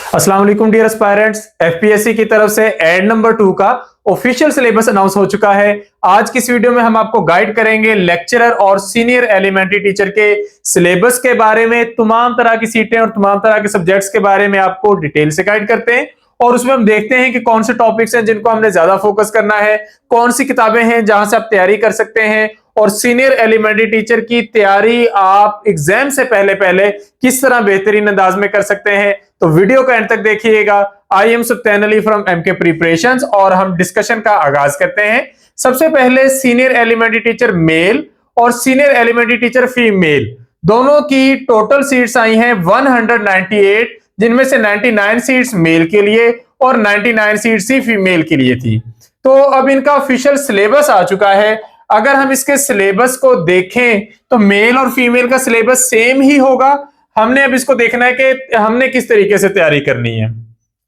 अस्सलाम वालेकुम dear aspirants. FPSC की तरफ से एड नंबर 2 का ऑफिशियल सिलेबस अनाउंस हो चुका है। आज की इस वीडियो में हम आपको गाइड करेंगे लेक्चरर और सीनियर एलिमेंट्री टीचर के सिलेबस के बारे में। तमाम तरह की सीटें और तमाम तरह के सब्जेक्ट्स के बारे में आपको डिटेल से गाइड करते हैं और उसमें हम देखते हैं कि कौन से टॉपिक्स हैं जिनको हमने ज्यादा फोकस करना है, कौन सी किताबें हैं जहां से आप तैयारी कर सकते हैं और सीनियर एलिमेंट्री टीचर की तैयारी आप एग्जाम से पहले पहले किस तरह बेहतरीन अंदाज में कर सकते हैं। तो वीडियो को एंड तक देखिएगा। I am Subtain Ali from MK preparations और हम डिस्कशन का आगाज करते हैं। सबसे पहले सीनियर एलिमेंट्री टीचर मेल और सीनियर एलिमेंट्री टीचर फीमेल दोनों की टोटल सीट्स आई हैं 198, जिनमें से 99 सीट्स मेल के लिए और 99 सीट्स ही फीमेल के लिए थी। तो अब इनका ऑफिशियल सिलेबस आ चुका है। अगर हम इसके सिलेबस को देखें तो मेल और फीमेल का सिलेबस सेम ही होगा। हमने अब इसको देखना है कि हमने किस तरीके से तैयारी करनी है।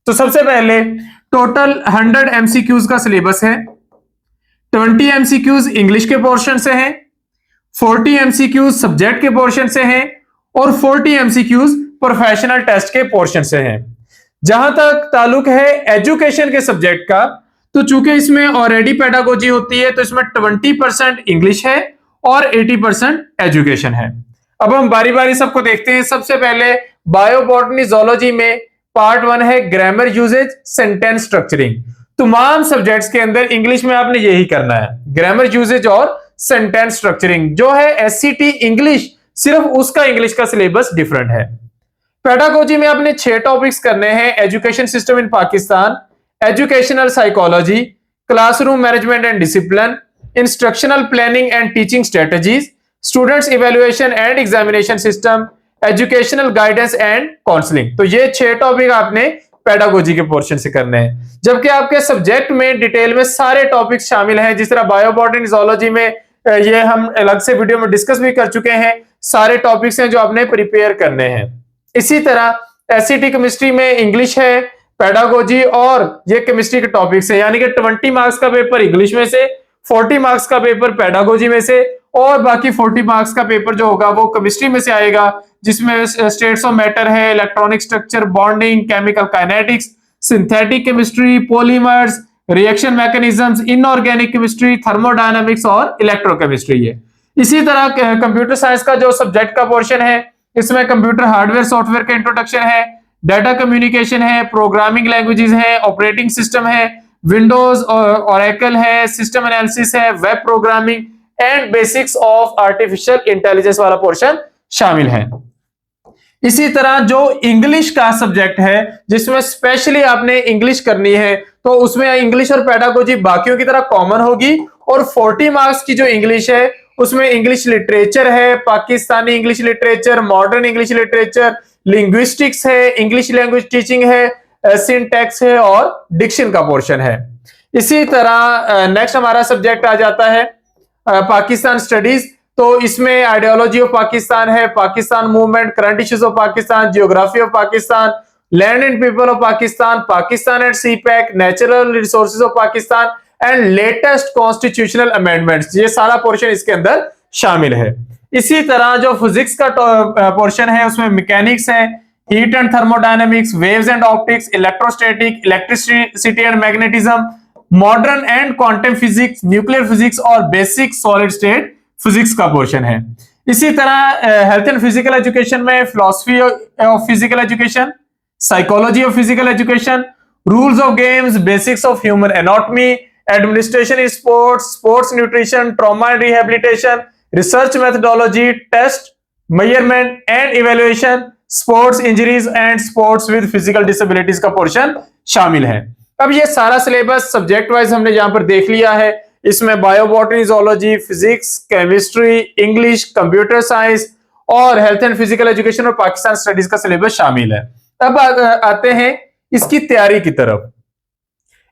तो सबसे पहले टोटल 100 एमसीक्यूज का सिलेबस है। 20 एमसीक्यूज इंग्लिश के पोर्शन से हैं, 40 एमसीक्यूज सब्जेक्ट के पोर्शन से हैं और 40 एमसीक्यूज प्रोफेशनल टेस्ट के पोर्शन से हैं। जहां तक ताल्लुक है एजुकेशन के सब्जेक्ट का, तो चूंकि इसमें ऑलरेडी पेडागोजी होती है तो इसमें 20% इंग्लिश है और 80% एजुकेशन है। अब हम बारी बारी सबको देखते हैं। सबसे पहले बायोबॉटनी जोलॉजी में पार्ट 1 है ग्रामर यूजेज सेंटेंस स्ट्रक्चरिंग। तमाम सब्जेक्ट्स के अंदर इंग्लिश में आपने यही करना है, ग्रामर यूजेज और सेंटेंस स्ट्रक्चरिंग। जो है एससीटी इंग्लिश, सिर्फ उसका इंग्लिश का सिलेबस डिफरेंट है। पेडागोजी में आपने 6 टॉपिक्स करने हैं। Education system in Pakistan, educational psychology, classroom management and discipline, instructional planning and teaching strategies, students evaluation and examination system, educational guidance and counselling. तो ये 6 टॉपिक आपने पेडागोजी के पोर्शन से करने हैं। जबकि आपके सब्जेक्ट में डिटेल में सारे टॉपिक्स शामिल हैं। जिस तरह बायोबॉटनी जोलॉजी में ये हम अलग से वीडियो में डिस्कस भी कर चुके हैं। सारे टॉपिक्स हैं जो आपने प्रिपेयर करने हैं। इसी तरह एससीटी केमिस्ट्री में इंग्लिश है, पेडागोजी और ये केमिस्ट्री के टॉपिक्स है। यानी कि 20 मार्क्स का पेपर इंग्लिश में से, 40 मार्क्स का पेपर पेडागोजी में से और बाकी 40 मार्क्स का पेपर जो होगा वो केमिस्ट्री में से आएगा, जिसमें स्टेट्स ऑफ मैटर है, electronic structure, bonding, chemical kinetics, synthetic chemistry, polymers, reaction mechanisms, inorganic chemistry, thermodynamics और इलेक्ट्रोकेमिस्ट्री है। इसी तरह कंप्यूटर साइंस का जो सब्जेक्ट का पोर्शन है, इसमें कंप्यूटर हार्डवेयर सॉफ्टवेयर का इंट्रोडक्शन है, डाटा कम्युनिकेशन है, प्रोग्रामिंग लैंग्वेजेस है, ऑपरेटिंग सिस्टम है, विंडोज और ओरेकल है, सिस्टम एनालिसिस है, web programming and basics of artificial intelligence वाला पोर्शन शामिल है। इसी तरह जो इंग्लिश का सब्जेक्ट है, जिसमें स्पेशली आपने इंग्लिश करनी है, तो उसमें इंग्लिश और पेडागोजी बाकियों की तरह कॉमन होगी और 40 मार्क्स की जो इंग्लिश है उसमें इंग्लिश लिटरेचर है, Pakistani English literature, modern English literature, linguistics है, इंग्लिश लैंग्वेज टीचिंग है, सिंटैक्स है और डिक्शन का पोर्शन है। इसी तरह नेक्स्ट हमारा सब्जेक्ट आ जाता है पाकिस्तान स्टडीज। तो इसमें आइडियोलॉजी ऑफ पाकिस्तान है, Pakistan movement, current issues of Pakistan, geography of Pakistan, land and people of Pakistan, Pakistan and CPEC, natural resources of Pakistan and latest constitutional amendments. ये सारा पोर्शन इसके अंदर शामिल है। इसी तरह जो फिजिक्स का पोर्शन है उसमें मैकेनिक्स है, heat and thermodynamics, waves and optics, electrostatic, electricity and magnetism, modern and quantum physics, nuclear physics और बेसिक सॉलिड स्टेट फिजिक्स का पोर्शन है। इसी तरह हेल्थ एंड फिजिकल एजुकेशन में philosophy of physical education, psychology of physical education, rules of games, basics of human anatomy, administration in sports, sports nutrition, trauma and rehabilitation, research methodology, test measurement and evaluation, sports injuries and sports with physical disabilities का portion शामिल है। अब ये सारा syllabus subject wise हमने यहां पर देख लिया है। इसमें biobotany zoology, physics, chemistry, English, computer science और हेल्थ एंड फिजिकल एजुकेशन और पाकिस्तान स्टडीज का सिलेबस शामिल है। अब आते हैं इसकी तैयारी की तरफ।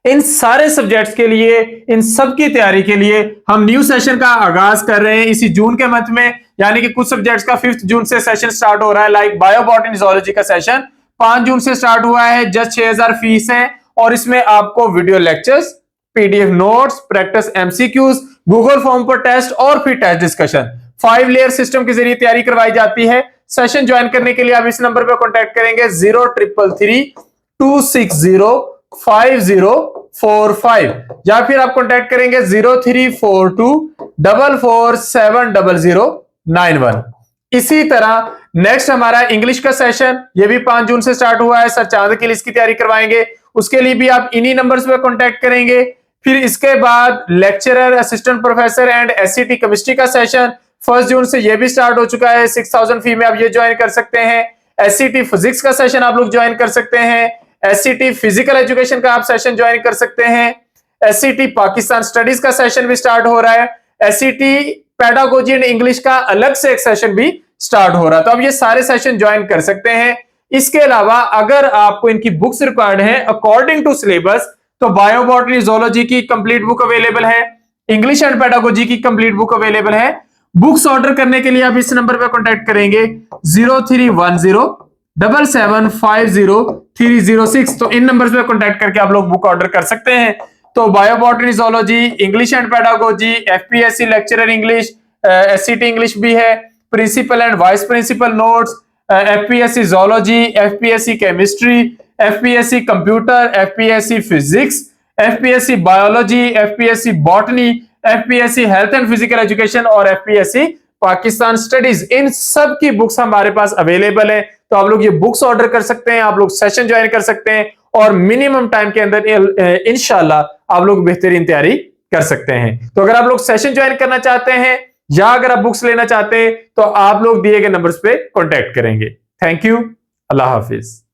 इन सारे सब्जेक्ट्स के लिए, इन सब की तैयारी के लिए हम न्यू सेशन का आगाज कर रहे हैं इसी जून के मंथ में। यानी कि कुछ सब्जेक्ट्स का 5 जून से सेशन स्टार्ट हो रहा है। लाइक बायोबॉटनी जोलॉजी का सेशन 5 जून से स्टार्ट हुआ है। जस्ट 6000 फीस है और इसमें आपको video lectures, PDF notes, practice MCQs, Google form पर टेस्ट और फिर टेस्ट डिस्कशन 5 लेयर सिस्टम के जरिए तैयारी करवाई जाती है। सेशन ज्वाइन करने के लिए आप इस नंबर पर कॉन्टैक्ट करेंगे 0333 2605045 या फिर आप कॉन्टैक्ट करेंगे 0342447091। इसी तरह नेक्स्ट हमारा इंग्लिश का सेशन, ये भी 5 जून से स्टार्ट हुआ है। सर चांद के लिए इसकी तैयारी करवाएंगे, उसके लिए भी आप इन्हीं नंबर्स पे कॉन्टैक्ट करेंगे। फिर इसके बाद lecturer, assistant professor and SCT chemistry का सेशन 1 जून से ये भी स्टार्ट हो चुका है। 6000 फी में आप ये ज्वाइन कर सकते हैं। एससीटी फिजिक्स का सेशन आप लोग ज्वाइन कर सकते हैं। एससीटी फिजिकल एजुकेशन का आप सेशन ज्वाइन कर सकते हैं। एससीटी पाकिस्तान स्टडीज का सेशन भी स्टार्ट हो रहा है। एससीटी पेडागोजी एंड इंग्लिश का अलग से एक सेशन भी स्टार्ट हो रहा है। तो आप ये सारे सेशन ज्वाइन कर सकते हैं। इसके अलावा अगर आपको इनकी बुक्स रिक्वायर्ड है अकॉर्डिंग टू सिलेबस, तो बायो बॉटनी जोलॉजी की कंप्लीट बुक अवेलेबल है, इंग्लिश एंड पेडागोजी की कंप्लीट बुक अवेलेबल है। बुक्स ऑर्डर करने के लिए आप इस नंबर पर कॉन्टैक्ट करेंगे 031077503006। तो इन नंबर्स पे कॉन्टैक्ट करके आप लोग बुक ऑर्डर कर सकते हैं। तो bio botany zoology, English and pedagogy, FPSC lecturer English, SCT English भी है, principal and vice principal notes, FPSC zoology, FPSC chemistry, FPSC computer, FPSC physics, FPSC biology, FPSC botany, FPSC health and physical education और FPSC Pakistan studies, इन सब की books हमारे पास available है। तो आप लोग ये बुक्स ऑर्डर कर सकते हैं, आप लोग सेशन ज्वाइन कर सकते हैं और मिनिमम टाइम के अंदर इंशाल्लाह आप लोग बेहतरीन तैयारी कर सकते हैं। तो अगर आप लोग सेशन ज्वाइन करना चाहते हैं या अगर आप बुक्स लेना चाहते हैं तो आप लोग दिए गए नंबर्स पे कांटेक्ट करेंगे। Thank you, Allah Hafiz.